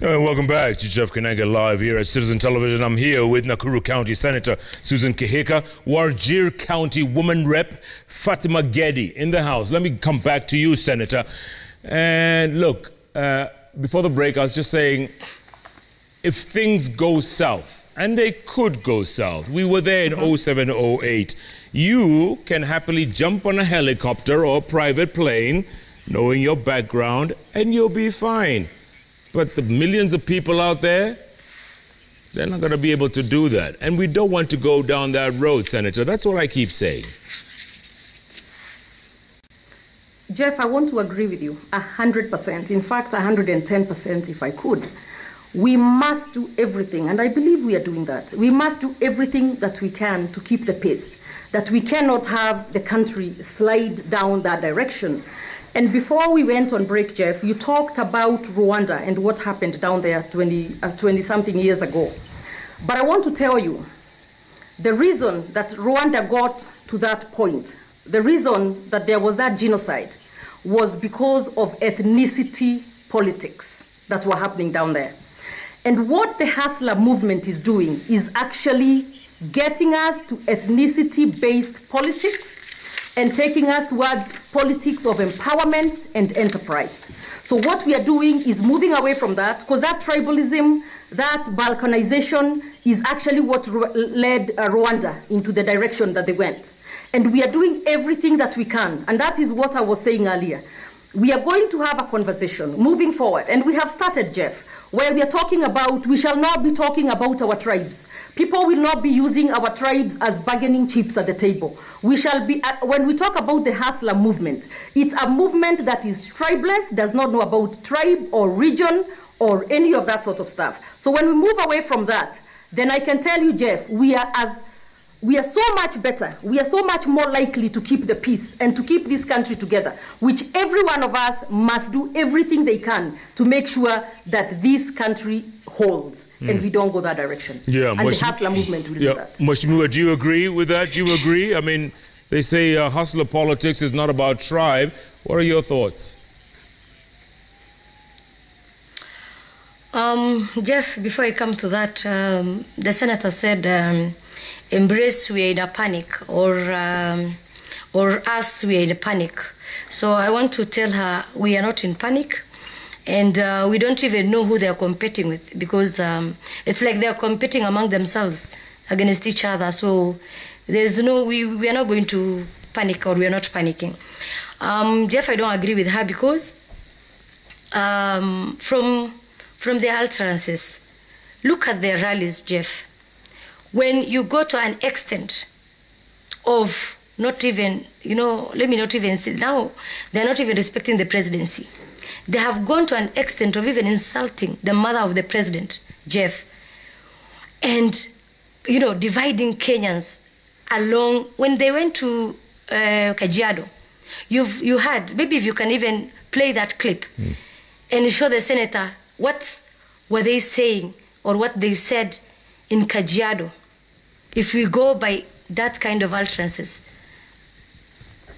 Welcome back to JKLive here at Citizen Television. I'm here with Nakuru County Senator Susan Kihika, Wajir County Woman Rep Fatima Gedi in the house. Let me come back to you, Senator. And look, before the break, I was just saying, if things go south, and they could go south, we were there in 07, 08, you can happily jump on a helicopter or a private plane, knowing your background, and you'll be fine. But the millions of people out there, they're not going to be able to do that. And we don't want to go down that road, Senator. That's what I keep saying. Jeff, I want to agree with you 100%. In fact, 110% if I could. We must do everything, and I believe we are doing that. We must do everything that we can to keep the pace, that we cannot have the country slide down that direction. And before we went on break, Jeff, you talked about Rwanda and what happened down there 20-something years ago. But I want to tell you, the reason that Rwanda got to that point, the reason that there was that genocide was because of ethnicity politics that were happening down there. And what the Hustler movement is doing is actually getting us to ethnicity-based politics and taking us towards politics of empowerment and enterprise. So what we are doing is moving away from that, because that tribalism, that balkanization is actually what led Rwanda into the direction that they went. And we are doing everything that we can, and that is what I was saying earlier. We are going to have a conversation moving forward, and we have started, Jeff, where we are talking about, we shall not be talking about our tribes. People will not be using our tribes as bargaining chips at the table. We shall be, when we talk about the Hustler movement, it's a movement that is tribeless, does not know about tribe or region or any of that sort of stuff. So when we move away from that, then I can tell you, Jeff, we are so much better. We are so much more likely to keep the peace and to keep this country together, which every one of us must do everything they can to make sure that this country holds. And we don't go that direction. Yeah, and the Hustler movement will do that. Mheshimiwa, do you agree with that? Do you agree? I mean, they say hustler politics is not about tribe. What are your thoughts? Jeff, before I come to that, the senator said, embrace, we are in a panic, or us, we are in a panic. So I want to tell her we are not in panic. And we don't even know who they are competing with, because it's like they are competing among themselves against each other. So there's no, we are not going to panic, or we are not panicking. Jeff, I don't agree with her, because from their utterances, look at their rallies, Jeff. When you go to an extent of not even, let me not even say, now they're not even respecting the presidency. They have gone to an extent of even insulting the mother of the president, Jeff, and, dividing Kenyans along. When they went to Kajiado, you had, maybe if you can even play that clip and show the senator what were they saying or what they said in Kajiado. If we go by that kind of utterances,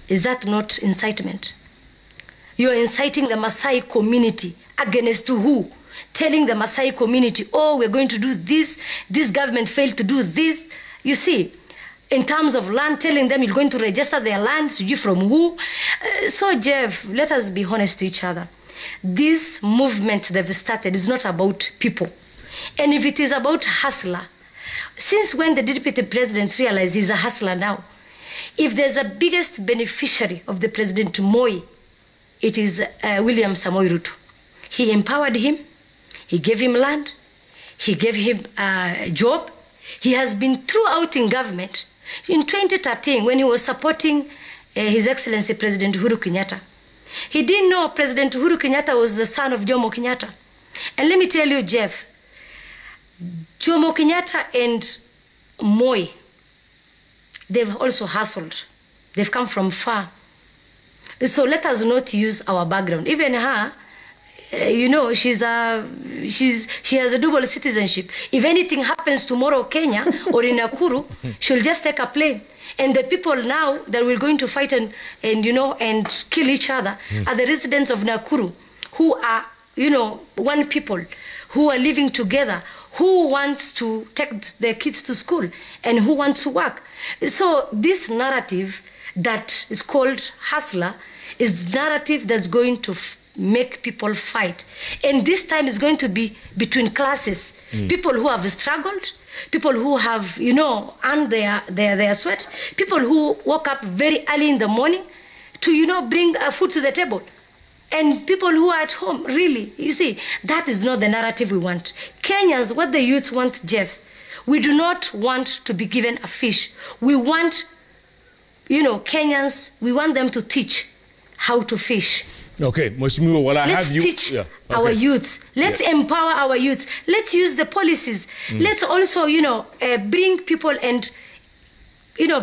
is that not incitement? You are inciting the Maasai community against who? Telling the Maasai community, oh, we're going to do this, this government failed to do this. You see, in terms of land, telling them you're going to register their lands, you from who? So, Jeff, let us be honest to each other. This movement they've started is not about people. And if it is about hustler, since when the deputy president realized he's a hustler now, if there's a biggest beneficiary of the President Moi, it is William Samoei Ruto. He empowered him. He gave him land. He gave him a job. He has been throughout in government. In 2013, when he was supporting His Excellency President Uhuru Kenyatta, he didn't know President Uhuru Kenyatta was the son of Jomo Kenyatta. And let me tell you, Jeff, Jomo Kenyatta and Moi, they've also hustled. They've come from far. So let us not use our background. Even her, she has a dual citizenship. If anything happens tomorrow, Kenya or in Nakuru, she'll just take a plane. And the people now that we're going to fight and kill each other are the residents of Nakuru who are one people who are living together, who wants to take their kids to school and who wants to work. So this narrative that is called hustler is the narrative that's going to make people fight. And this time is going to be between classes. People who have struggled, people who have, earned their sweat, people who woke up very early in the morning to, bring food to the table. And people who are at home, really, you see, that is not the narrative we want. Kenyans, what the youths want, Jeff, we do not want to be given a fish. We want, Kenyans, we want them to teach how to fish. Okay, Mheshimiwa, well, Let's teach our youths. Let's empower our youths. Let's use the policies. Let's also, bring people and,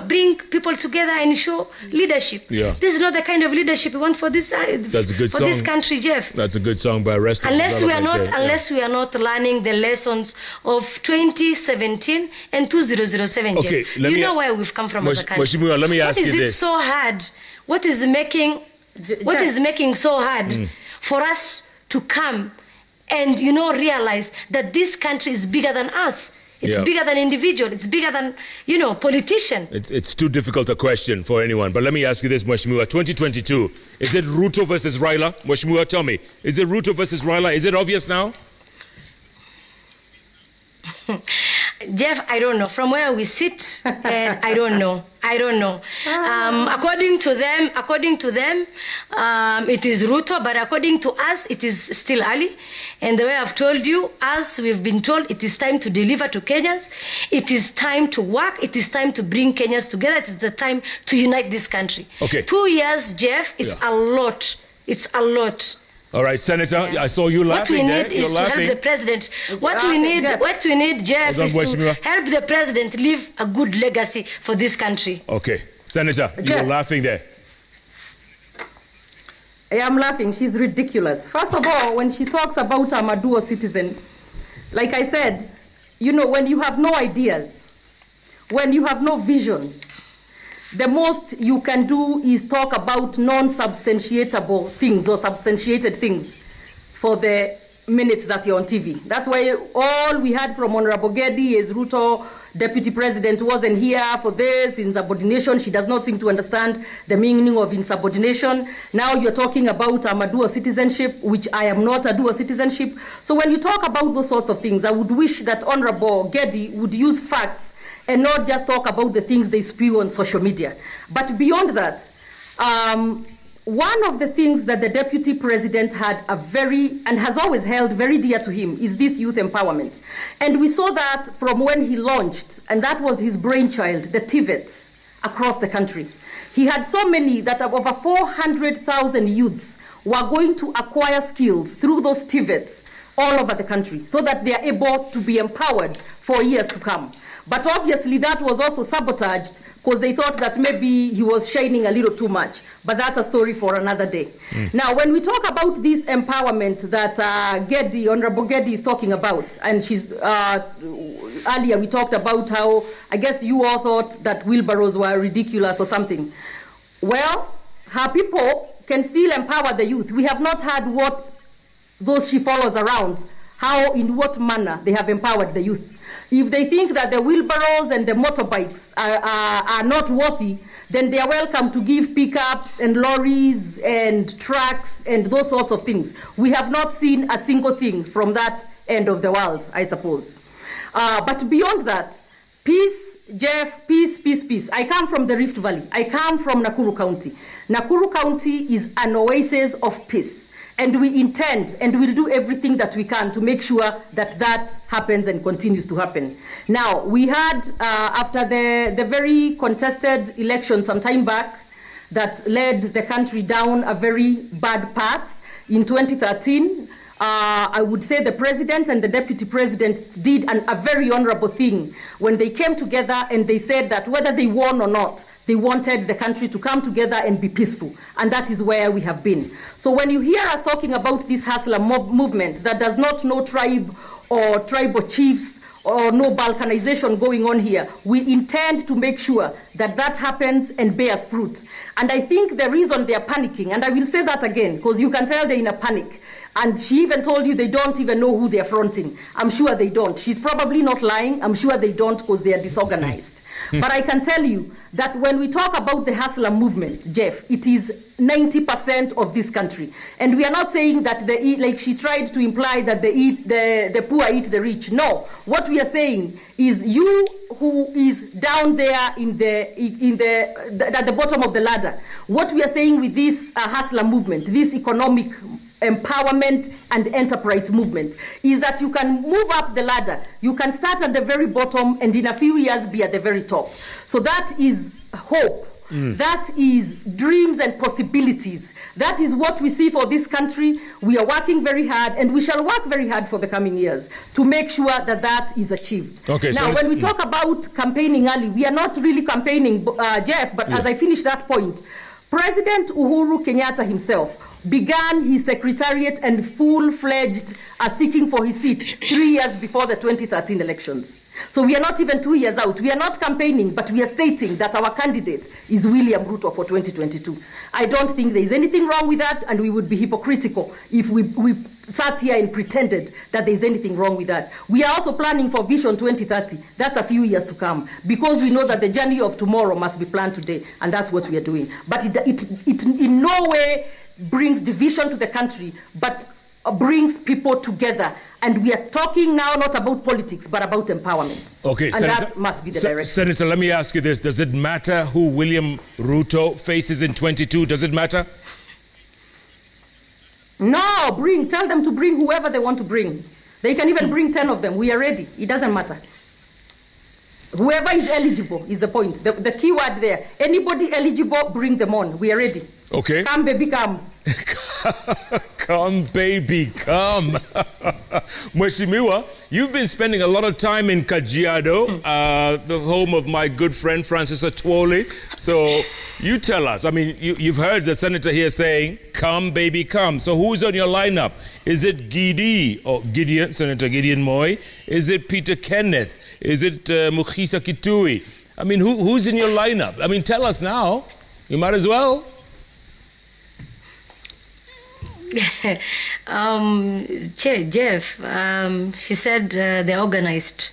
bring people together and show leadership. Yeah. This is not the kind of leadership we want for this That's a good for song. This country, Jeff. That's a good song by Arrested Unless we are Development. not learning the lessons of 2017 and 2007, Okay, Jeff. You know where we've come from as a country. Mheshimiwa, let me ask you this. What is it so hard? What is making so hard for us to come and realize that this country is bigger than us? It's bigger than individual. It's bigger than politician. It's too difficult a question for anyone. But let me ask you this, Mheshimiwa. 2022, is it Ruto versus Raila? Mheshimiwa, tell me, is it Ruto versus Raila? Is it obvious now? Jeff, I don't know. From where we sit, I don't know. According to them, it is Ruto, but according to us, it is still early. And the way I've told you, as we've been told, it is time to deliver to Kenyans. It is time to work. It is time to bring Kenyans together. It is the time to unite this country. Okay. 2 years, Jeff, it's a lot. It's a lot. All right, Senator, I saw you laughing there. What we need is to help the president. What we need, Jeff, is to help the president leave a good legacy for this country. Okay. Senator, you were laughing there. I am laughing. She's ridiculous. First of all, when she talks about I'm a dual citizen, like I said, when you have no ideas, when you have no vision, the most you can do is talk about non-substantiatable things or substantiated things for the minutes that you're on TV. That's why all we had from Honorable Gedi is Ruto, Deputy President, wasn't here for this, insubordination. She does not seem to understand the meaning of insubordination. Now you're talking about a dual citizenship, which I am not a dual citizenship. So when you talk about those sorts of things, I would wish that Honorable Gedi would use facts and not just talk about the things they spew on social media. But beyond that, one of the things that the Deputy President had and has always held very dear to him is this youth empowerment. And we saw that from when he launched, and that was his brainchild, the TVETs across the country. He had so many that over 400,000 youths were going to acquire skills through those TVETs all over the country so that they are able to be empowered for years to come. But obviously that was also sabotaged because they thought that maybe he was shining a little too much. But that's a story for another day. Now, when we talk about this empowerment that Honorable Gedi is talking about, and earlier we talked about how, I guess you all thought that wheelbarrows were ridiculous or something. Well, her people can still empower the youth. We have not had what those she follows around, in what manner they have empowered the youth. If they think that the wheelbarrows and the motorbikes are not worthy, then they are welcome to give pickups and lorries and trucks and those sorts of things. We have not seen a single thing from that end of the world, I suppose. But beyond that, peace, Jeff, peace, peace, peace. I come from the Rift Valley. I come from Nakuru County. Nakuru County is an oasis of peace. And we intend and will do everything that we can to make sure that that happens and continues to happen. Now, we had, after the very contested election some time back that led the country down a very bad path in 2013, I would say the president and the deputy president did a very honorable thing when they came together and they said that whether they won or not, they wanted the country to come together and be peaceful. And that is where we have been. So when you hear us talking about this hustler movement that does not know tribe or tribal chiefs or no balkanization going on here, we intend to make sure that that happens and bears fruit. And I think the reason they are panicking, and I will say that again, because you can tell they're in a panic, And she even told you they don't even know who they're fronting. I'm sure they don't. She's probably not lying. I'm sure they don't because they are disorganized. But I can tell you that when we talk about the hustler movement, Jeff, it is 90% of this country. And we are not saying that like she tried to imply that the poor eat the rich. No. What we are saying is you who is down there at the bottom of the ladder. What we are saying with this hustler movement, this economic empowerment and enterprise movement, is that you can move up the ladder. You can start at the very bottom and in a few years be at the very top. So that is hope. That is dreams and possibilities. That is what we see for this country. We are working very hard, and we shall work very hard for the coming years to make sure that that is achieved. Okay, now, so when we talk about campaigning early, we are not really campaigning, Jeff, but as I finish that point, President Uhuru Kenyatta himself began his secretariat and full-fledged seeking for his seat 3 years before the 2013 elections. So we are not even 2 years out. We are not campaigning, but we are stating that our candidate is William Ruto for 2022. I don't think there is anything wrong with that, and we would be hypocritical if we sat here and pretended that there is anything wrong with that. We are also planning for Vision 2030. That's a few years to come, because we know that the journey of tomorrow must be planned today, and that's what we are doing. But it in no way brings division to the country, but brings people together. And we are talking now not about politics, but about empowerment. Okay, and Senator, that must be the direction. Senator, let me ask you this. Does it matter who William Ruto faces in 22? Does it matter? No, tell them to bring whoever they want to bring. They can even bring 10 of them. We are ready. It doesn't matter. Whoever is eligible is the point. The key word there. Anybody eligible, bring them on. We are ready. Okay. Come, baby, come. Come, baby, come. Mheshimiwa, you've been spending a lot of time in Kajiado, the home of my good friend Francis Atwoli. So you tell us. I mean, you've heard the senator here saying, come, baby, come. So who's on your lineup? Is it Gideon, Senator Gideon Moi? Is it Peter Kenneth? Is it Mukhisa Kitui? I mean, who's in your lineup? I mean, tell us now. You might as well. Jeff, she said they're organized.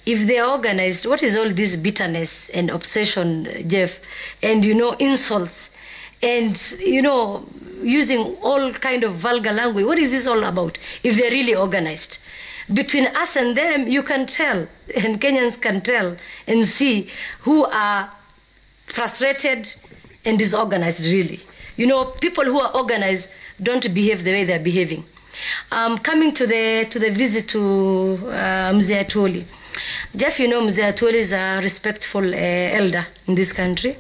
If they're organized, what is all this bitterness and obsession, Jeff? And, insults and, using all kind of vulgar language. What is this all about if they're really organized? Between us and them, you can tell, and Kenyans can tell and see who are frustrated and disorganized, really. People who are organized don't behave the way they're behaving. Coming to the visit to Mzee Atwoli. Jeff, Mzee Atwoli is a respectful elder in this country,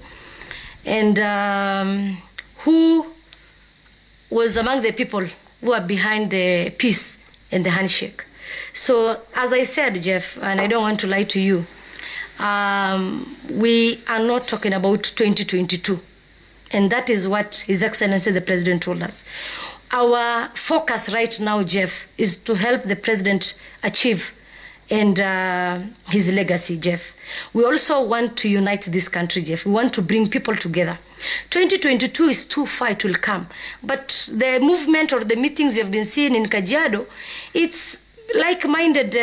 and who was among the people who are behind the peace and the handshake. So, as I said, Jeff, and I don't want to lie to you, we are not talking about 2022. And that is what His Excellency the President told us. Our focus right now, Jeff, is to help the President achieve and his legacy, Jeff. We also want to unite this country, Jeff. We want to bring people together. 2022 is too far, it will come. But the movement or the meetings you've been seeing in Kajiado, it's like-minded,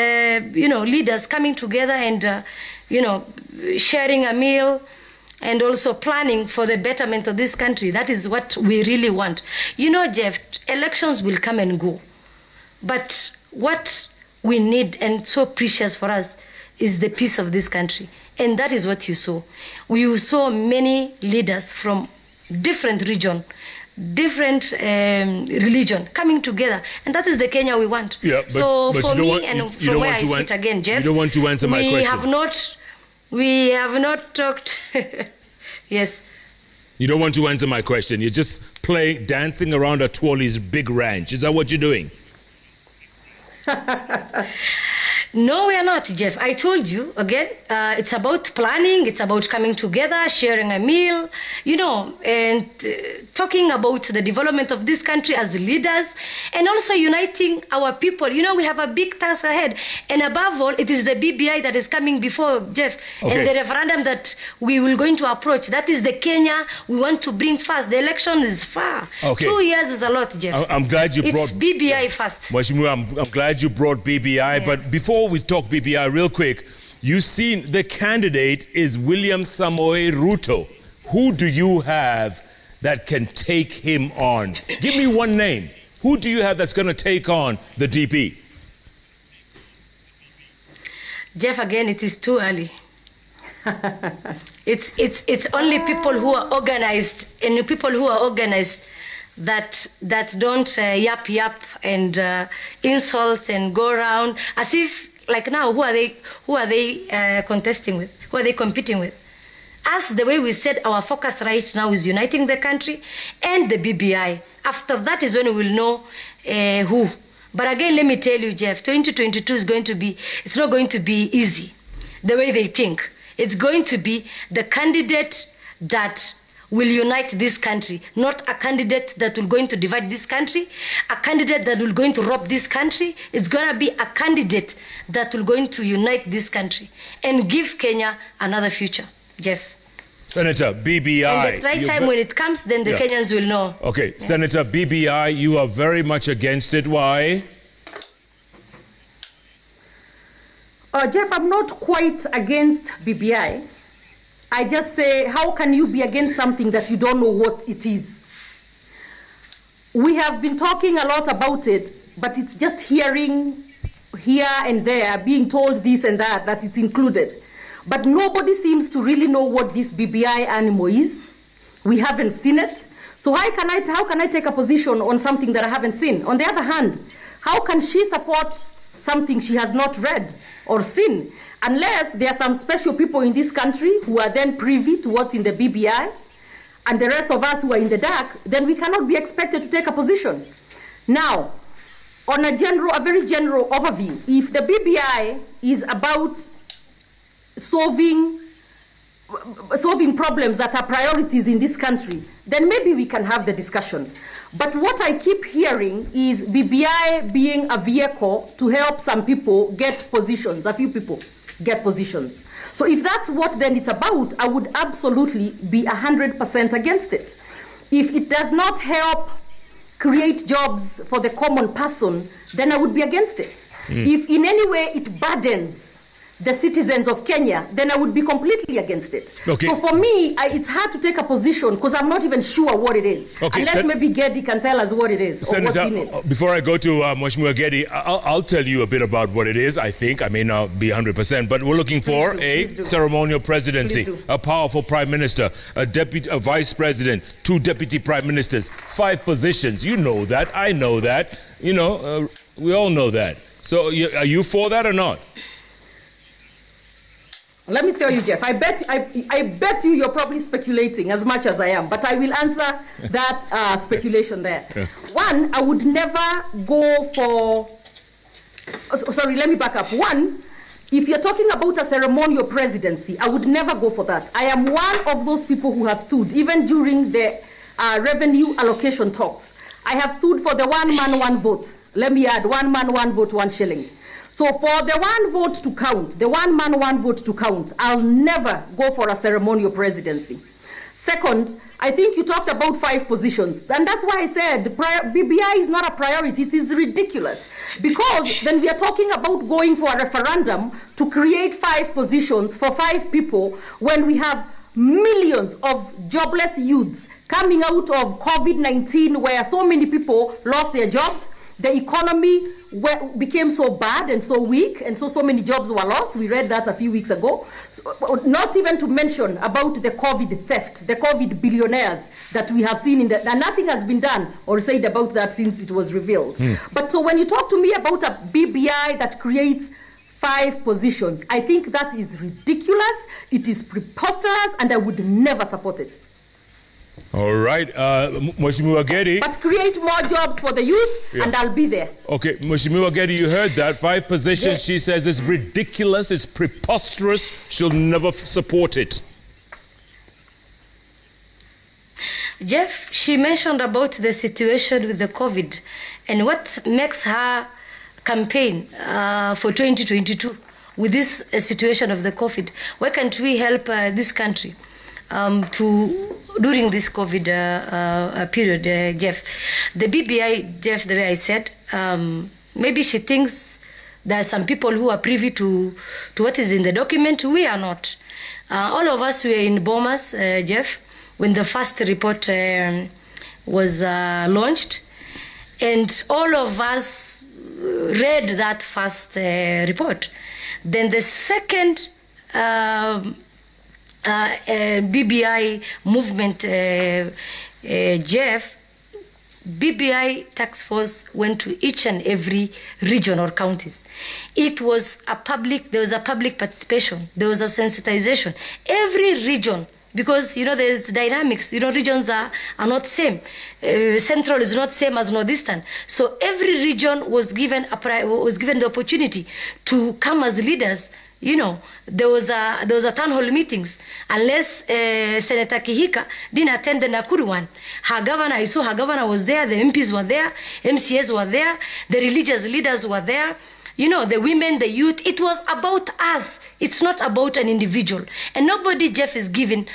leaders coming together and, sharing a meal, and also planning for the betterment of this country. That is what we really want. Jeff, elections will come and go. But what we need, and so precious for us, is the peace of this country. And that is what you saw. You saw many leaders from different region, different religion coming together. And that is the Kenya we want. Yeah, but for me, and from where I sit again, Jeff, you don't want to answer my question. We have not talked. Yes. You don't want to answer my question. You're just dancing around Atwoli's big ranch. Is that what you're doing? No, we are not, Jeff. I told you, again, it's about planning, it's about coming together, sharing a meal, you know, and talking about the development of this country as leaders, and also uniting our people. You know, we have a big task ahead. And above all, it is the BBI that is coming before, Jeff, Okay. and the referendum that we will going to approach. That is the Kenya we want to bring fast. The election is far. Okay. 2 years is a lot, Jeff. I'm glad you brought... It's BBI first. Mheshimiwa, I'm glad you brought BBI, but before we talk BBI real quick, you seen the candidate is William Samoei Ruto. Who do you have that can take him on? Give me one name. Who do you have that's going to take on the DP? Jeff, again, it is too early. It's only people who are organized, and people who are organized that don't yap and insults and go around as if, like now, who are they contesting with? Who are they competing with? Us, the way we said, our focus right now is uniting the country and the BBI. After that is when we will know who. But again, let me tell you, Jeff, 2022 is going to be, it's not going to be easy the way they think. It's going to be the candidate that will unite this country, not a candidate that will going to divide this country, a candidate that will going to rob this country. It's going to be a candidate that will going to unite this country and give Kenya another future, Jeff. Senator, BBI. And the right time when it comes, then the Kenyans will know. Okay, yeah. Senator, BBI, you are very much against it. Why? Jeff, I'm not quite against BBI. I just say, how can you be against something that you don't know what it is? We have been talking a lot about it, but it's just hearing here and there, being told this and that it's included. But nobody seems to really know what this BBI animal is. We haven't seen it. So how can I take a position on something that I haven't seen? On the other hand, how can she support something she has not read or seen? Unless there are some special people in this country who are then privy to what's in the BBI, and the rest of us who are in the dark, then we cannot be expected to take a position. Now, on a very general overview, if the BBI is about solving problems that are priorities in this country, then maybe we can have the discussion. But what I keep hearing is BBI being a vehicle to help some people get positions, a few people get positions. So if that's what then it's about, I would absolutely be 100% against it. If it does not help create jobs for the common person, then I would be against it. If in any way it burdens the citizens of Kenya, then I would be completely against it. Okay. So for me, it's hard to take a position because I'm not even sure what it is. Okay, unless maybe Geddy can tell us what it is. Senator, or what's in it. Before I go to Mheshimiwa Geddy, I'll tell you a bit about what it is. I think I may not be 100%, but we're looking for a ceremonial presidency, a powerful prime minister, a vice president, 2 deputy prime ministers, 5 positions. You know that. I know that. You know, we all know that. So are you for that or not? Let me tell you, Jeff, I bet you're probably speculating as much as I am, but I will answer that speculation there. Yeah. One, I would never go for, sorry, let me back up. One, if you're talking about a ceremonial presidency, I would never go for that. I am one of those people who have stood, even during the revenue allocation talks. I have stood for the 1 man, 1 vote. Let me add, 1 man, 1 vote, 1 shilling. So for the 1 vote to count, the 1 man, 1 vote to count, I'll never go for a ceremonial presidency. Second, I think you talked about 5 positions. And that's why I said BBI is not a priority. It is ridiculous. Because then we are talking about going for a referendum to create 5 positions for 5 people when we have millions of jobless youths coming out of COVID-19 where so many people lost their jobs. The economy became so bad and so weak, and so many jobs were lost. We read that a few weeks ago. So, not even to mention about the COVID theft, the COVID billionaires that we have seen and nothing has been done or said about that since it was revealed. But so when you talk to me about a BBI that creates 5 positions, I think that is ridiculous, it is preposterous, and I would never support it. All right. Mheshimiwa Gedi. But create more jobs for the youth, and I'll be there. Okay, Mheshimiwa Gedi, you heard that. 5 positions, she says it's ridiculous, it's preposterous. She'll never support it. Jeff, she mentioned about the situation with the COVID and what makes her campaign for 2022 with this situation of the COVID. Why can't we help this country during this COVID period, Jeff? The BBI, Jeff, the way I said, maybe she thinks there are some people who are privy to what is in the document. We are not. All of us were in Bomas, Jeff, when the first report was launched, and all of us read that first report. Then the second BBI movement, Jeff, BBI task force went to each and every region or counties. It was there was a public participation, there was a sensitization. Every region, because there's dynamics, regions are not same. Central is not same as northeastern. So every region was given the opportunity to come as leaders. There was a town hall meetings. Unless Senator Kihika didn't attend the Nakuru one. I saw her governor was there, the MPs were there, MCAs were there, the religious leaders were there. The women, the youth. It was about us. It's not about an individual. And nobody, Jeff, is giving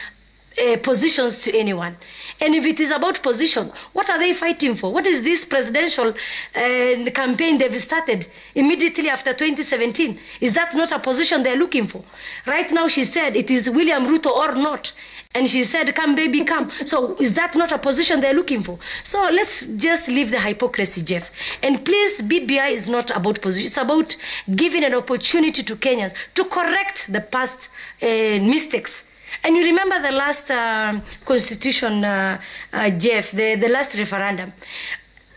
positions to anyone. And if it is about position, what are they fighting for? What is this presidential campaign they've started immediately after 2017? Is that not a position they're looking for? Right now, she said it is William Ruto or not. And she said, come, baby, come. So is that not a position they're looking for? So let's just leave the hypocrisy, Jeff. And please, BBI is not about position. It's about giving an opportunity to Kenyans to correct the past mistakes. And you remember the last constitution, Jeff, the last referendum.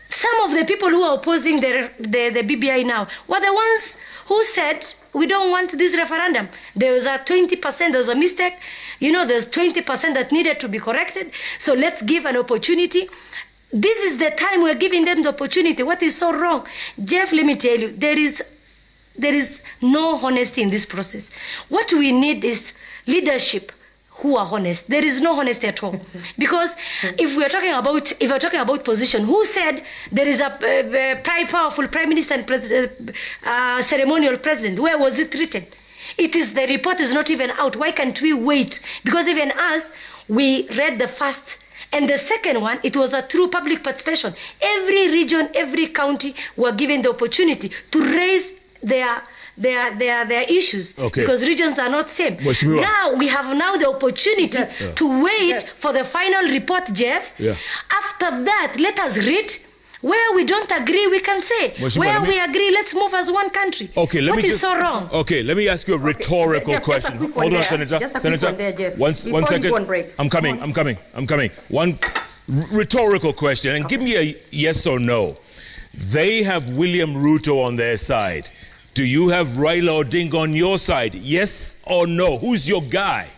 Some of the people who are opposing the BBI now were the ones who said, we don't want this referendum. There was a 20%, there was a mistake. There's 20% that needed to be corrected. So let's give an opportunity. This is the time we're giving them the opportunity. What is so wrong? Jeff, let me tell you, there is no honesty in this process. What we need is leadership who are honest. There is no honesty at all. Because if we're talking about position, who said there is a powerful prime minister and ceremonial president? Where was it written? The report is not even out. Why can't we wait? Because even us, we read the first and the second one, it was a true public participation. Every region, every county were given the opportunity to raise their issues, because regions are not same. Now we have the opportunity to wait for the final report, Jeff. After that, let us read. Where we don't agree, we can say. Where we agree, let's move as one country. What is so wrong? Okay, let me ask you a rhetorical question. Hold on, Senator. Senator, one second. I'm coming. One rhetorical question, and give me a yes or no. They have William Ruto on their side. Do you have Raila Odinga on your side? Yes or no? Who's your guy?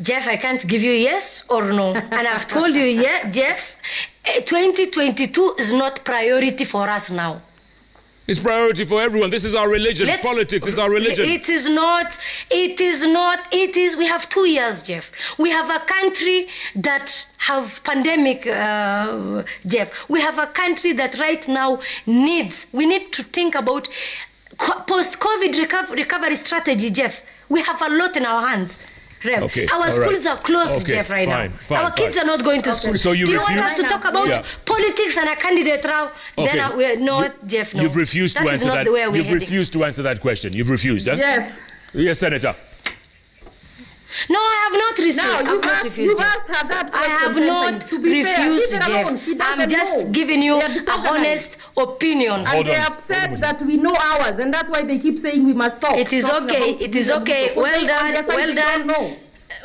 Jeff, I can't give you yes or no. And I've told you, Jeff, 2022 is not priority for us now. It's priority for everyone. This is our religion. Politics is our religion. It is not. We have 2 years, Jeff. We have a country that have pandemic, Jeff. We have a country that right now we need to think about post-COVID recovery strategy, Jeff. We have a lot in our hands. Our schools are closed, Jeff, right now. Our kids are not going to school. So you want us to talk about politics and a candidate now? Then we're not, Jeff, no. You've refused to answer that. You've refused to answer that question. You've refused, huh? Jeff. Yes, Senator. No, I have not refused. I have not refused, Jeff. I'm just giving you a honest opinion. And they have said that we know ours, and that's why they keep saying we must stop. It is okay. It is okay. Well done. Well done.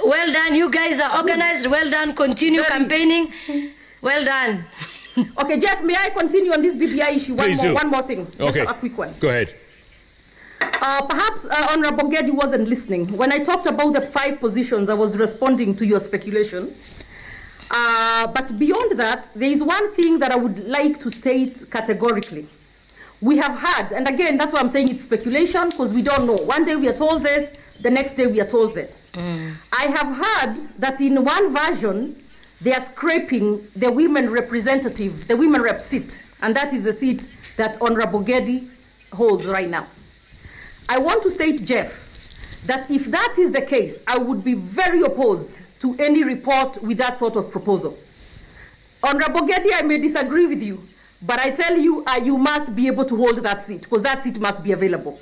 Well done. You guys are organized. Well done. Continue campaigning. Well done. Okay, Jeff, may I continue on this BBI issue? Please do. One more thing. Okay. Just a quick one. Go ahead. Perhaps Honorable Geddy wasn't listening. When I talked about the 5 positions, I was responding to your speculation. But beyond that, there is one thing that I would like to state categorically. We have had, and again, that's why I'm saying it's speculation, because we don't know. One day we are told this, the next day we are told this. I have heard that in one version, they are scraping the women representative, the women rep seat, and that is the seat that Honorable Geddy holds right now. I want to state, Jeff, that if that is the case, I would be very opposed to any report with that sort of proposal. Honorable Geddy, I may disagree with you, but I tell you, you must be able to hold that seat, because that seat must be available.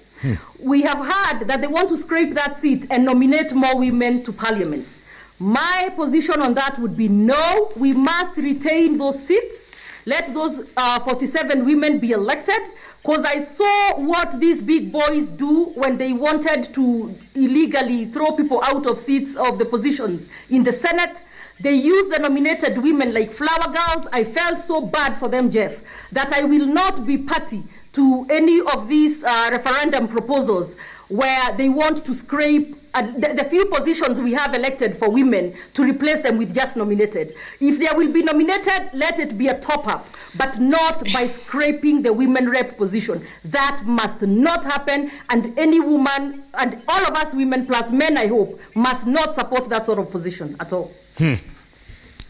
We have heard that they want to scrape that seat and nominate more women to parliament. My position on that would be no, we must retain those seats. Let those 47 women be elected, because I saw what these big boys do when they wanted to illegally throw people out of seats of the positions in the Senate. They used the nominated women like flower girls. I felt so bad for them, Jeff, that I will not be party to any of these referendum proposals where they want to scrape the few positions we have elected for women to replace them with just nominated. If there will be nominated, let it be a top-up, but not by scraping the women rep position. That must not happen, and any woman, and all of us women plus men, I hope, must not support that sort of position at all.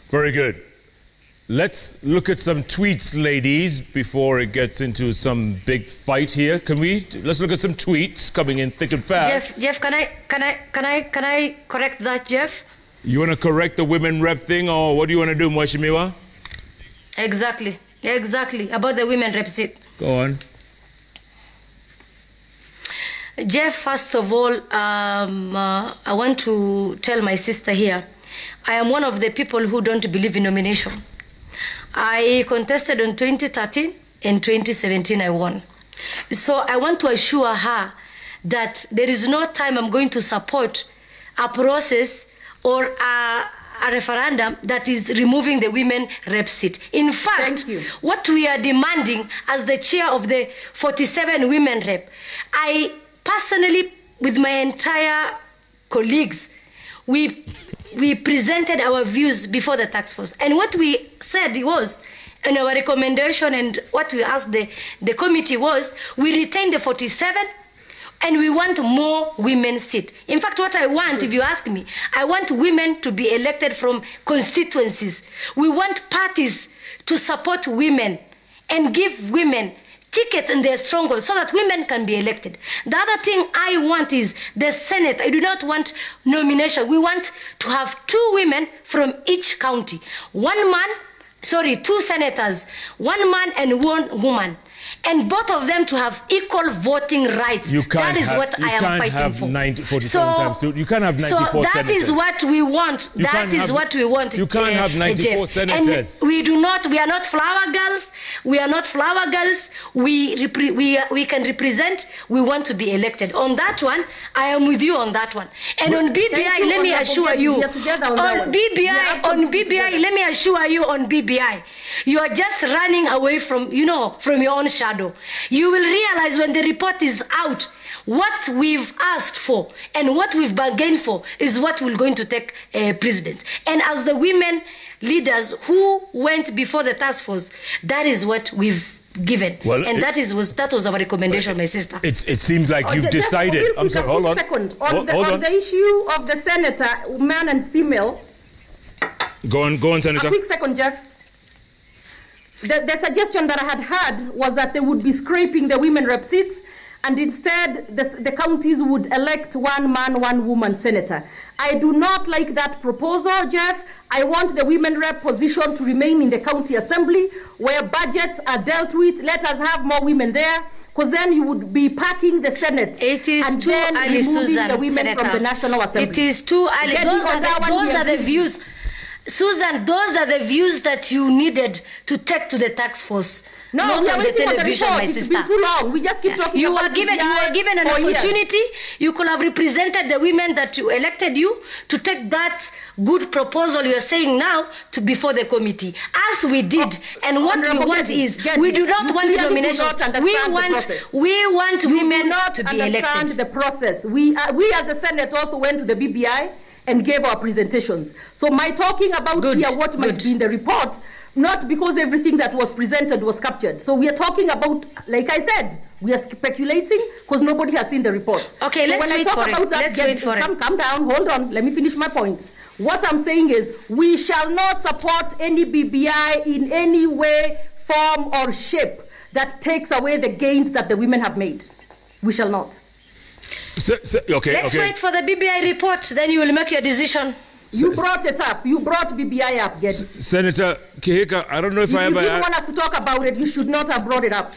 Very good. Let's look at some tweets, ladies, before it gets into some big fight here. Can we? Let's look at some tweets coming in thick and fast. Jeff, can I correct that, Jeff? You want to correct the women rep thing, or what do you want to do, Mweshimiwa? Exactly, about the women rep seat. Go on. Jeff, first of all, I want to tell my sister here, I am one of the people who don't believe in nomination. I contested in 2013 and 2017 I won. So I want to assure her that there is no time I'm going to support a process or a referendum that is removing the women rep seat. In fact, what we are demanding as the chair of the 47 women rep, I personally, with my entire colleagues, we presented our views before the task force. And what we said was, and our recommendation and what we asked the committee was, we retain the 47 and we want more women sit. In fact, what I want, if you ask me, I want women to be elected from constituencies. We want parties to support women and give women tickets in their strongholds so that women can be elected. The other thing I want is the Senate. I do not want nomination. We want to have 2 women from each county. 2 senators, 1 man and 1 woman. And both of them to have equal voting rights. That is what I am fighting for. You can't have 94 senators. So that is what we want. That is what we want. You can't have 94 senators. And we are not flower girls. We are not flower girls. We can represent. We want to be elected. On that one, I am with you on that one. And on BBI, let me assure you. On BBI, let me assure you on BBI. You are just running away from, from your own shadow. You will realize when the report is out, what we've asked for and what we've bargained for is what we're going to take precedence. And as the women leaders who went before the task force, that is what we've given. Well, and that was our recommendation, my sister. It seems like you've decided. I'm sorry, hold on. On the issue of the senator, man and female. Go on, Senator. A quick second, Jeff. The suggestion that I had heard was that they would be scraping the women rep seats, and instead the counties would elect 1 man, 1 woman senator. I do not like that proposal, Jeff. I want the women rep position to remain in the county assembly where budgets are dealt with. Let us have more women there, because then you would be packing the Senate. It is too early, Susan, the women Senator. From the National Assembly. It is too early. Those are the views. Susan, those are the views that you needed to take to the task force. No, not we are on the waiting on the television, report. my It's sister. been too long. We just keep talking You about were given an for years. opportunity. You could have represented the women that you elected you to take that good proposal you're saying now to before the committee, as we did. And what we want is, we do not want nominations. We want women to be elected. Understand the process. We as the Senate also went to the BBI and gave our presentations. So my talking about here what might be in the report, not because everything that was presented was captured. So we are talking about, like I said, we are speculating because nobody has seen the report. Okay, so let's wait for it. Let's wait for it. Calm down, hold on. Let me finish my point. What I'm saying is we shall not support any BBI in any way, form, or shape that takes away the gains that the women have made. We shall not. Let's wait for the BBI report, then you will make your decision. You brought it up. You brought BBI up, Gedi. Senator Kihika, I don't know if I ever... If you didn't want us to talk about it, you should not have brought it up.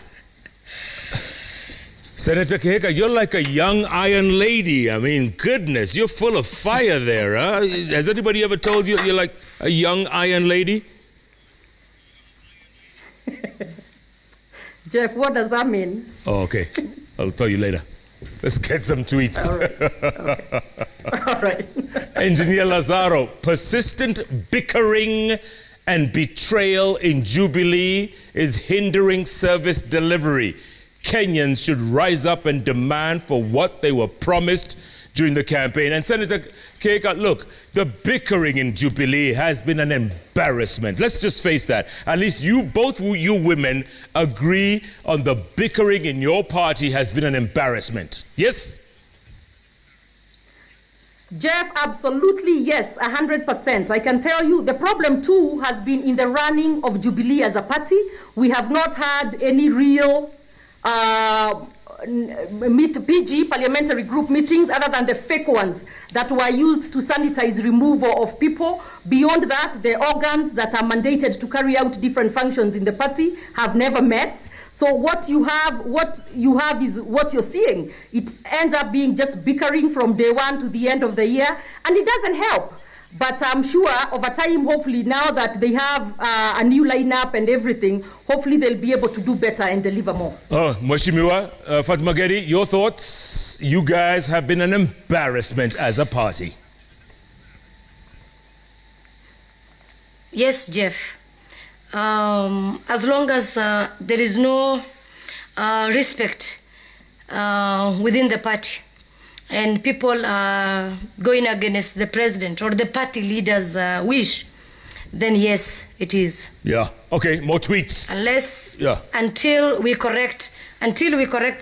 Senator Kihika, you're like a young iron lady. I mean, goodness, you're full of fire there, huh? Has anybody ever told you you're like a young iron lady? Jeff, what does that mean? Oh, okay. I'll tell you later. Let's get some tweets. All right. Okay. All right. Engineer Lazaro, persistent bickering and betrayal in Jubilee is hindering service delivery. Kenyans should rise up and demand for what they were promised during the campaign. And Senator Kihika, look, the bickering in Jubilee has been an embarrassment. Let's just face that. At least both you women agree on the bickering in your party has been an embarrassment. Yes? Jeff, absolutely yes, 100%. I can tell you the problem too has been in the running of Jubilee as a party. We have not had any real PG, parliamentary group meetings, other than the fake ones that were used to sanitize removal of people. Beyond that, the organs that are mandated to carry out different functions in the party have never met. So what you have is what you're seeing. It ends up being just bickering from day one to the end of the year, and it doesn't help. But I'm sure over time, hopefully, now that they have a new lineup and everything, hopefully they'll be able to do better and deliver more. Oh, Mheshimiwa, Fatma Gedi, your thoughts? You guys have been an embarrassment as a party. Yes, Jeff. As long as there is no respect within the party, and people are going against the president or the party leader's wish, then yes, it is. Yeah. Okay. More tweets. Until we correct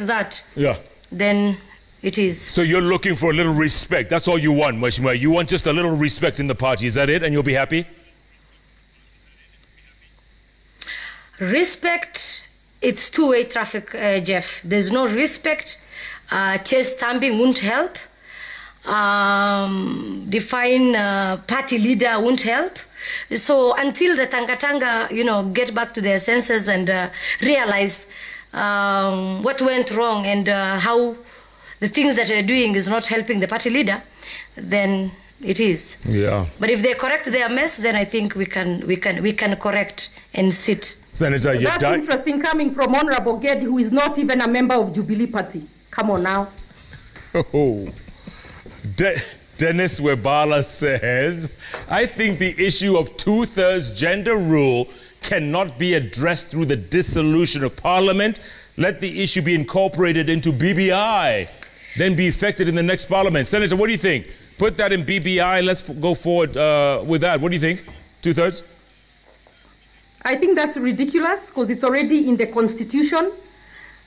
that. Yeah. Then it is. So you're looking for a little respect. That's all you want, Mheshimiwa. You want just a little respect in the party. Is that it? And you'll be happy? Respect. It's two-way traffic, Jeff. There's no respect. Chest stamping won't help. Define party leader won't help. So until the Tanga, get back to their senses and realize what went wrong and how the things that they're doing is not helping the party leader, then it is. Yeah. But if they correct their mess, then I think we can correct and sit. Senator, you're That's interesting coming from Honorable Gedi, who is not even a member of Jubilee Party. Come on now. Oh. Dennis Webala says, I think the issue of 2/3 gender rule cannot be addressed through the dissolution of parliament. Let the issue be incorporated into BBI, then be effected in the next parliament. Senator, what do you think? Put that in BBI. Let's go forward with that. What do you think? 2/3? I think that's ridiculous because it's already in the Constitution.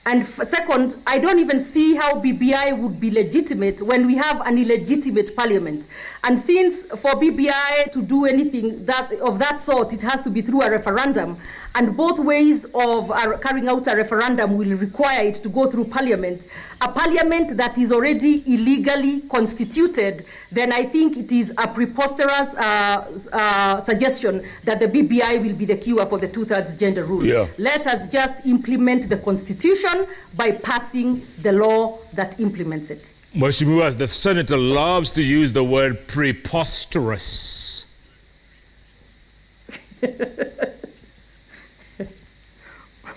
And second, I don't even see how BBI would be legitimate when we have an illegitimate parliament. And since for BBI to do anything of that sort, it has to be through a referendum. And both ways of carrying out a referendum will require it to go through parliament. A parliament that is already illegally constituted, then I think it is a preposterous suggestion that the BBI will be the cure for the 2/3 gender rule. Yeah. Let us just implement the Constitution by passing the law that implements it. Mheshimiwa, the senator loves to use the word preposterous.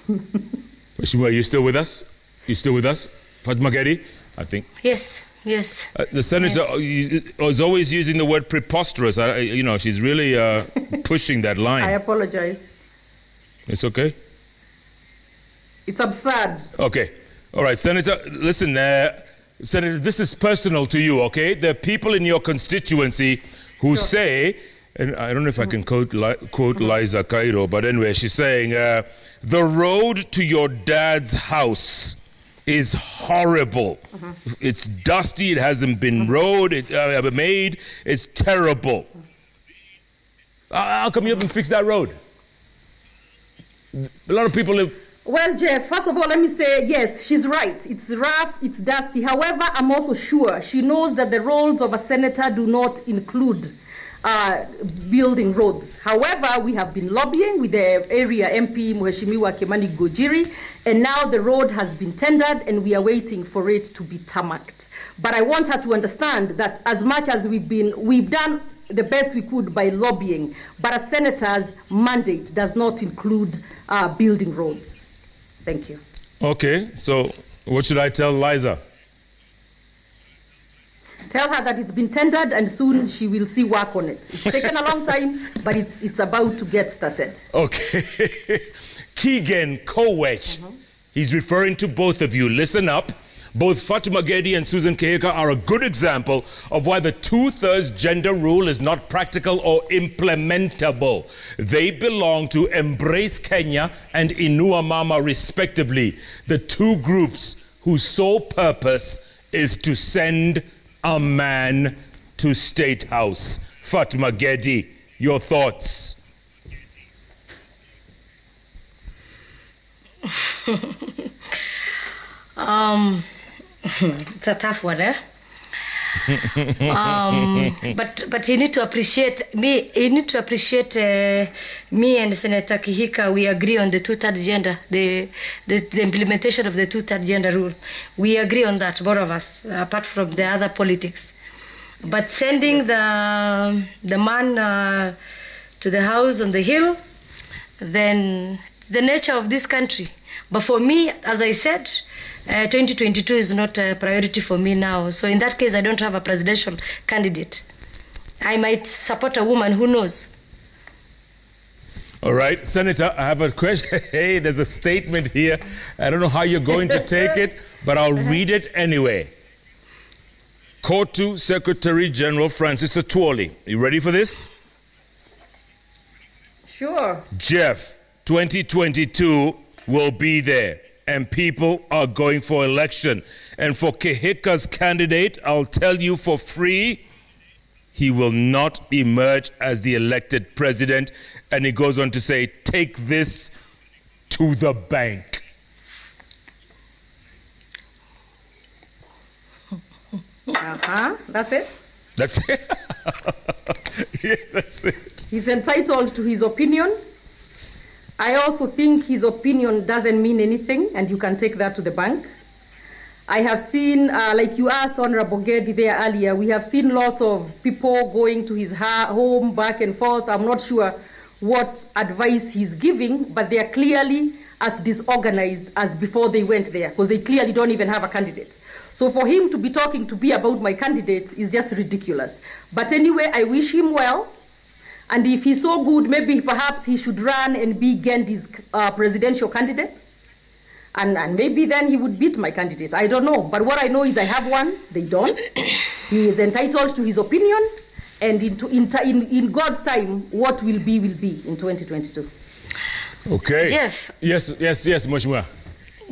Mheshimiwa, are you still with us? You still with us? Fatima Gedi, I think. Yes, yes. The senator is always using the word preposterous. You know, she's really pushing that line. I apologize. It's okay? It's absurd. Okay. All right, Senator, listen, Senator, this is personal to you, okay? There are people in your constituency who say, and I don't know if I can quote Liza Cairo, but anyway, she's saying, the road to your dad's house is horrible. It's dusty, it hasn't been made, it's terrible. How come you haven't fixed that road? A lot of people live... Well, Jeff, first of all, let me say, yes, she's right. It's rough, it's dusty. However, I'm also sure she knows that the roles of a senator do not include building roads. However, we have been lobbying with the area MP, Mheshimiwa Kimani Gojiri, and now the road has been tendered and we are waiting for it to be tarmacked. But I want her to understand that as much as we've done the best we could by lobbying, but a senator's mandate does not include building roads. Thank you. Okay, so what should I tell Liza? Tell her that it's been tendered and soon she will see work on it. It's taken a long time, but it's about to get started. Okay. Keegan Kowech, he's referring to both of you. Listen up. Both Fatima Gedi and Susan Kihika are a good example of why the 2/3 gender rule is not practical or implementable. They belong to Embrace Kenya and Inua Mama respectively, the two groups whose sole purpose is to send a man to State House. Fatima Gedi, your thoughts? It's a tough one, eh? But you need to appreciate me. You need to appreciate me and Senator Kihika. We agree on the 2/3 gender, the implementation of the 2/3 gender rule. We agree on that, both of us, apart from the other politics. But sending the man to the house on the hill, then it's the nature of this country. But for me, as I said, 2022 is not a priority for me now. So in that case, I don't have a presidential candidate. I might support a woman, who knows? All right, Senator, I have a question. Hey, there's a statement here. I don't know how you're going to take it, but I'll read it anyway. Kotu Secretary General Francis Atwoli. You ready for this? Sure. Jeff, 2022 will be there, and people are going for election. And for Kihika's candidate, I'll tell you for free, he will not emerge as the elected president. And he goes on to say, take this to the bank. That's it? That's it? Yeah, that's it. He's entitled to his opinion. I also think his opinion doesn't mean anything, and you can take that to the bank. I have seen, like you asked Honorable Gedi there earlier, we have seen lots of people going to his home back and forth. I'm not sure what advice he's giving, but they are clearly as disorganized as before they went there, because they clearly don't even have a candidate. So for him to be talking to me about my candidate is just ridiculous. But anyway, I wish him well. And if he's so good, maybe perhaps he should run and be Gendi's presidential candidate. And maybe then he would beat my candidate. I don't know. But what I know is I have one. They don't. He is entitled to his opinion. And in God's time, what will be in 2022. Okay. Jeff. Yes, Mheshimiwa.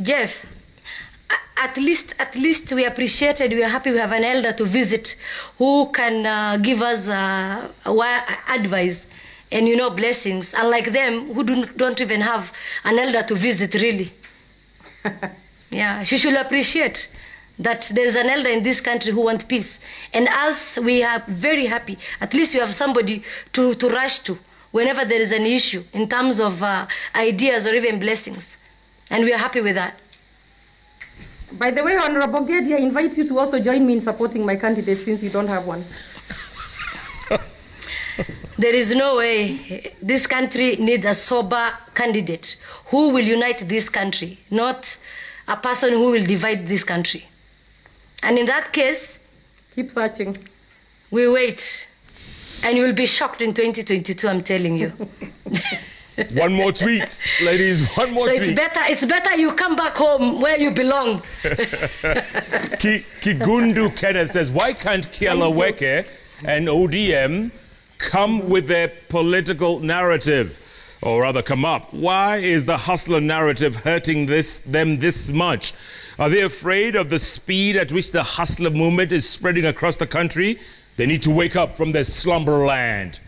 Jeff, at least we appreciated, we are happy we have an elder to visit who can give us advice and, you know, blessings, unlike them who don't even have an elder to visit, really. Yeah, she should appreciate that there's an elder in this country who wants peace. And us, we are very happy. At least you have somebody to rush to whenever there is an issue in terms of ideas or even blessings. And we are happy with that. By the way, Honorable Gedi, I invite you to also join me in supporting my candidate since you don't have one. There is no way. This country needs a sober candidate who will unite this country, not a person who will divide this country. And in that case, keep searching. We wait. And you will be shocked in 2022, I'm telling you. One more tweet, ladies, one more tweet. So it's better you come back home where you belong. Kigundu Kenneth says, why can't Kialaweke and ODM come with their political narrative? Or rather come up. Why is the hustler narrative hurting them this much? Are they afraid of the speed at which the hustler movement is spreading across the country? They need to wake up from their slumberland.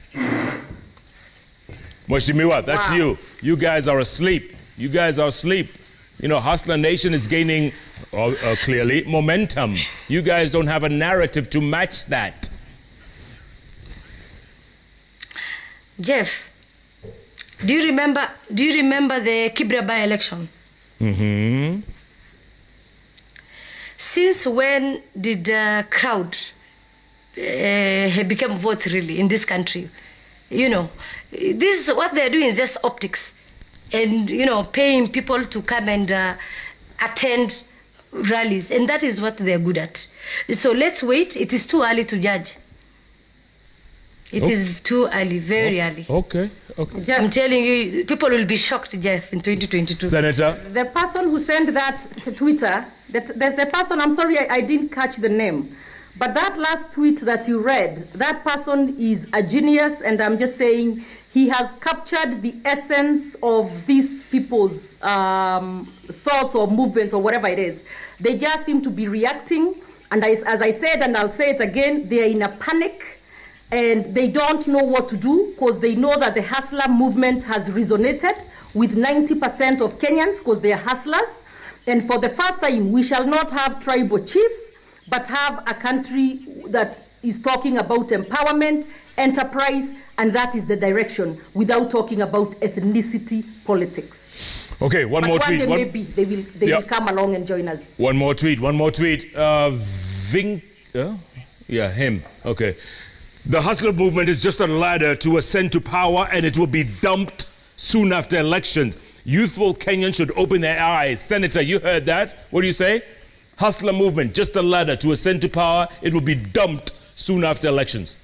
Mheshimiwa, that's you. You guys are asleep. You guys are asleep. You know, Hustler Nation is gaining, clearly, momentum. You guys don't have a narrative to match that. Jeff, do you remember the Kibra by-election? Mm-hmm. Since when did the crowd become votes really in this country? You know, this what they're doing is just optics, and you know, paying people to come and attend rallies, and that is what they're good at. So let's wait. It is too early to judge. It is too early, very early. Okay. Yes. I'm telling you, people will be shocked, Jeff, in 2022. Senator? The person who sent that to Twitter, the person, I'm sorry, I didn't catch the name, but that last tweet that you read, that person is a genius, and I'm just saying he has captured the essence of these people's thoughts or movements or whatever it is. They just seem to be reacting, and as I said, and I'll say it again, they are in a panic. And they don't know what to do because they know that the hustler movement has resonated with 90% of Kenyans because they are hustlers. And for the first time, we shall not have tribal chiefs, but have a country that is talking about empowerment, enterprise, and that is the direction, without talking about ethnicity politics. Okay, one more tweet. Maybe they will come along and join us. One more tweet. Him. Okay. The hustler movement is just a ladder to ascend to power, and it will be dumped soon after elections. Youthful Kenyans should open their eyes. Senator, you heard that? What do you say? Hustler movement, just a ladder to ascend to power. It will be dumped soon after elections.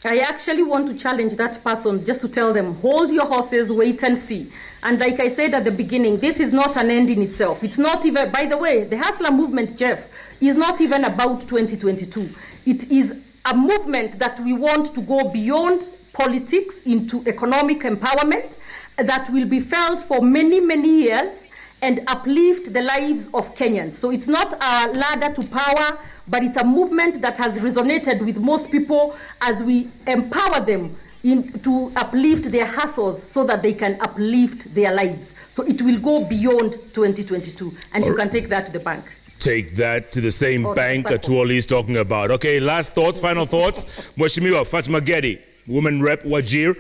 I actually want to challenge that person just to tell them, hold your horses, wait and see. And like I said at the beginning, this is not an end in itself. It's not even, by the way, the hustler movement, Jeff, is not even about 2022. It is a movement that we want to go beyond politics into economic empowerment that will be felt for many, many years and uplift the lives of Kenyans. So it's not a ladder to power, but it's a movement that has resonated with most people as we empower them to uplift their hustles so that they can uplift their lives. So it will go beyond 2022, and you can take that to the bank. Take that to the same bank that Tuoli is talking about. Okay, last thoughts, final thoughts. Mheshimiwa Fatima Gedi, Woman Rep Wajir,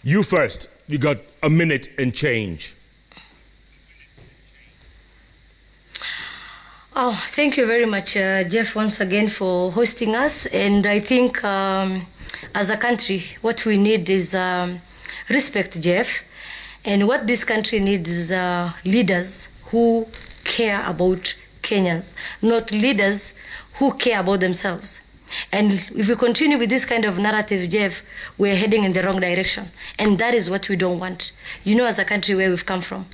you first. You got a minute and change. Oh, thank you very much, Jeff, once again for hosting us. And I think as a country, what we need is respect, Jeff. And what this country needs is leaders who care about Kenyans, not leaders who care about themselves. And if we continue with this kind of narrative, Jeff, we're heading in the wrong direction. And that is what we don't want. You know, as a country where we've come from.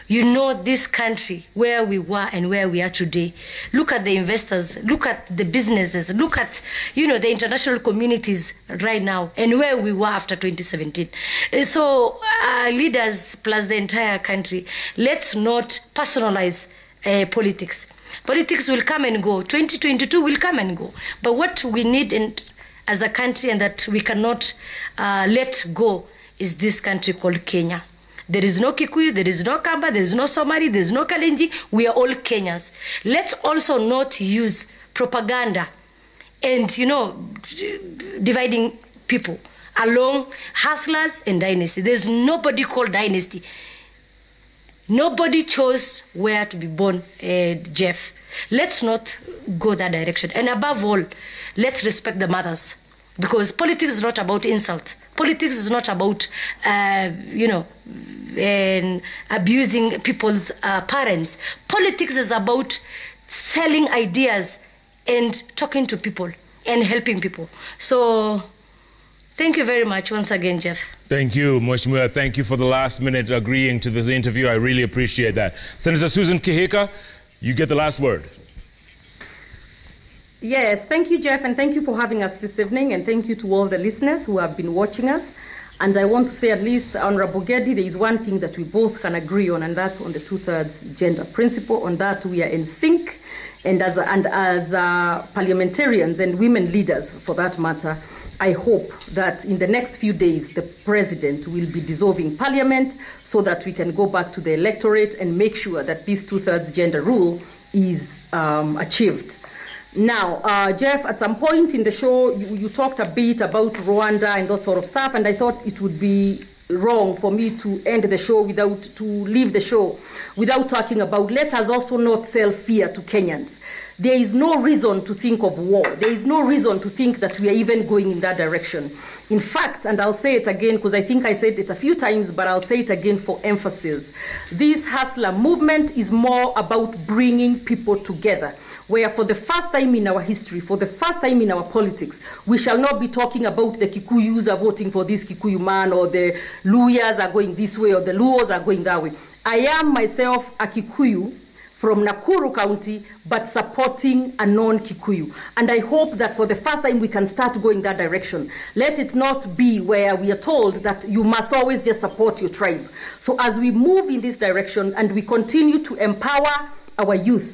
You know this country, where we were and where we are today. Look at the investors, look at the businesses, look at, you know, the international communities right now and where we were after 2017. So leaders plus the entire country, let's not personalize politics. Politics will come and go. 2022 will come and go. But what we need as a country and that we cannot let go is this country called Kenya. There is no Kikuyu, there is no Kamba, there is no Somali, there is no Kalenjin. We are all Kenyans. Let's also not use propaganda and, you know, dividing people along hustlers and dynasty. There's nobody called dynasty. Nobody chose where to be born, Jeff. Let's not go that direction. And above all, let's respect the mothers. Because politics is not about insult. Politics is not about, abusing people's parents. Politics is about selling ideas and talking to people and helping people. So thank you very much once again, Jeff. Thank you, Mheshimiwa. Thank you for the last minute agreeing to this interview. I really appreciate that. Senator Susan Kihika, you get the last word. Yes, thank you, Jeff, and thank you for having us this evening, and thank you to all the listeners who have been watching us. And I want to say, at least, Honorable Gedi, there is one thing that we both can agree on, and that's on the 2/3 gender principle. On that, we are in sync, and as parliamentarians and women leaders, for that matter, I hope that in the next few days, the president will be dissolving parliament so that we can go back to the electorate and make sure that this 2/3 gender rule is achieved. Now, Jeff, at some point in the show, you talked a bit about Rwanda and that sort of stuff, and I thought it would be wrong for me to end the show leave the show without talking about, let us also not sell fear to Kenyans. There is no reason to think of war. There is no reason to think that we are even going in that direction. In fact, and I'll say it again because I think I said it a few times, but I'll say it again for emphasis. This hustler movement is more about bringing people together, where for the first time in our history, for the first time in our politics, we shall not be talking about the Kikuyus are voting for this Kikuyu man, or the Luyas are going this way, or the Luos are going that way. I am myself a Kikuyu from Nakuru County, but supporting a non-Kikuyu. And I hope that for the first time we can start going that direction. Let it not be where we are told that you must always just support your tribe. So as we move in this direction and we continue to empower our youth,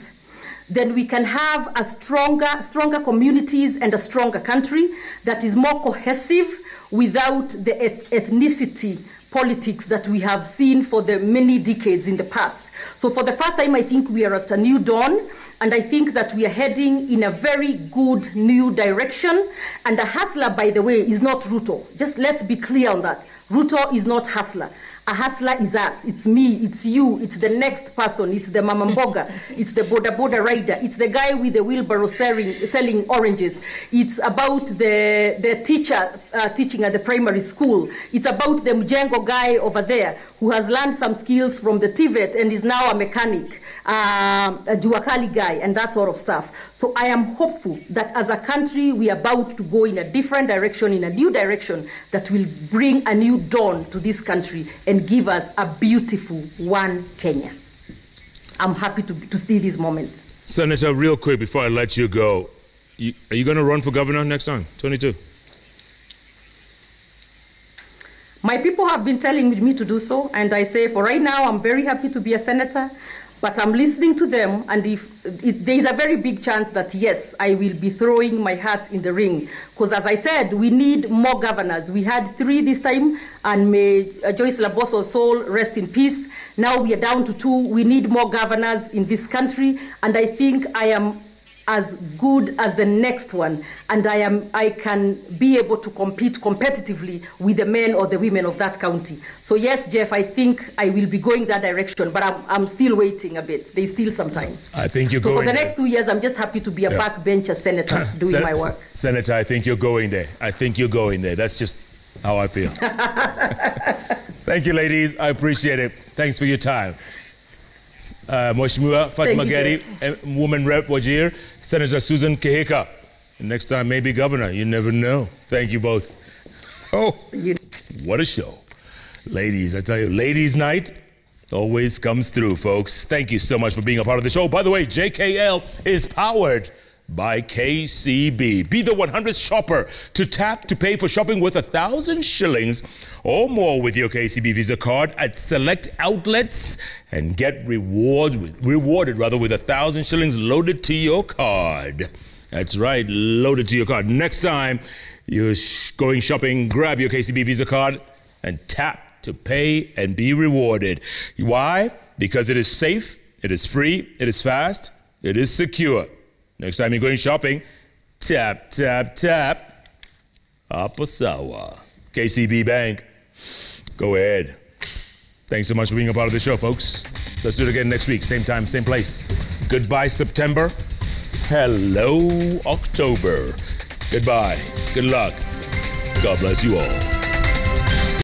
then we can have a stronger communities and a stronger country that is more cohesive without the ethnicity politics that we have seen for the many decades in the past. So for the first time, I think we are at a new dawn, and I think that we are heading in a very good new direction. And a hustler, by the way, is not Ruto. Just let's be clear on that. Ruto is not hustler. A hustler is us. It's me, it's you, it's the next person, it's the mama mboga, it's the boda rider, it's the guy with the wheelbarrow selling oranges. It's about the teacher teaching at the primary school. It's about the Mjengo guy over there who has learned some skills from the TVET and is now a mechanic, a Juakali guy, and that sort of stuff. So I am hopeful that as a country, we are about to go in a different direction, in a new direction that will bring a new dawn to this country and give us a beautiful one Kenya. I'm happy to see this moment. Senator, real quick before I let you go, are you going to run for governor next time, 22? My people have been telling me to do so, and I say for right now, I'm very happy to be a senator, but I'm listening to them, and there is a very big chance that, yes, I will be throwing my hat in the ring. Because as I said, we need more governors. We had 3 this time, and may Joyce Laboso's soul rest in peace. Now we are down to 2. We need more governors in this country, and I think I am as good as the next one, and I can be able to compete competitively with the men or the women of that county. So yes, Jeff, I think I will be going that direction, but I'm still waiting a bit. There's still some time. I think you're going there. So for the next 2 years, I'm just happy to be a backbencher senator doing my work. Senator, I think you're going there. I think you're going there. That's just how I feel. Thank you, ladies. I appreciate it. Thanks for your time. Mheshimiwa Fatima Gedi, Woman Rep Wajir, Senator Susan Kihika. Next time, maybe governor. You never know. Thank you both. Oh, what a show. Ladies, I tell you, ladies' night always comes through, folks. Thank you so much for being a part of the show. By the way, JKL is powered by KCB. Be the 100th shopper to tap to pay for shopping worth 1,000 shillings or more with your KCB Visa card at select outlets and get rewarded with 1,000 shillings loaded to your card. That's right, loaded to your card. Next time you're going shopping, grab your KCB Visa card and tap to pay and be rewarded. Why? Because it is safe, it is free, it is fast, it is secure. Next time you're going shopping, tap, tap, tap. Apasawa. KCB Bank. Go ahead. Thanks so much for being a part of the show, folks. Let's do it again next week. Same time, same place. Goodbye, September. Hello, October. Goodbye. Good luck. God bless you all.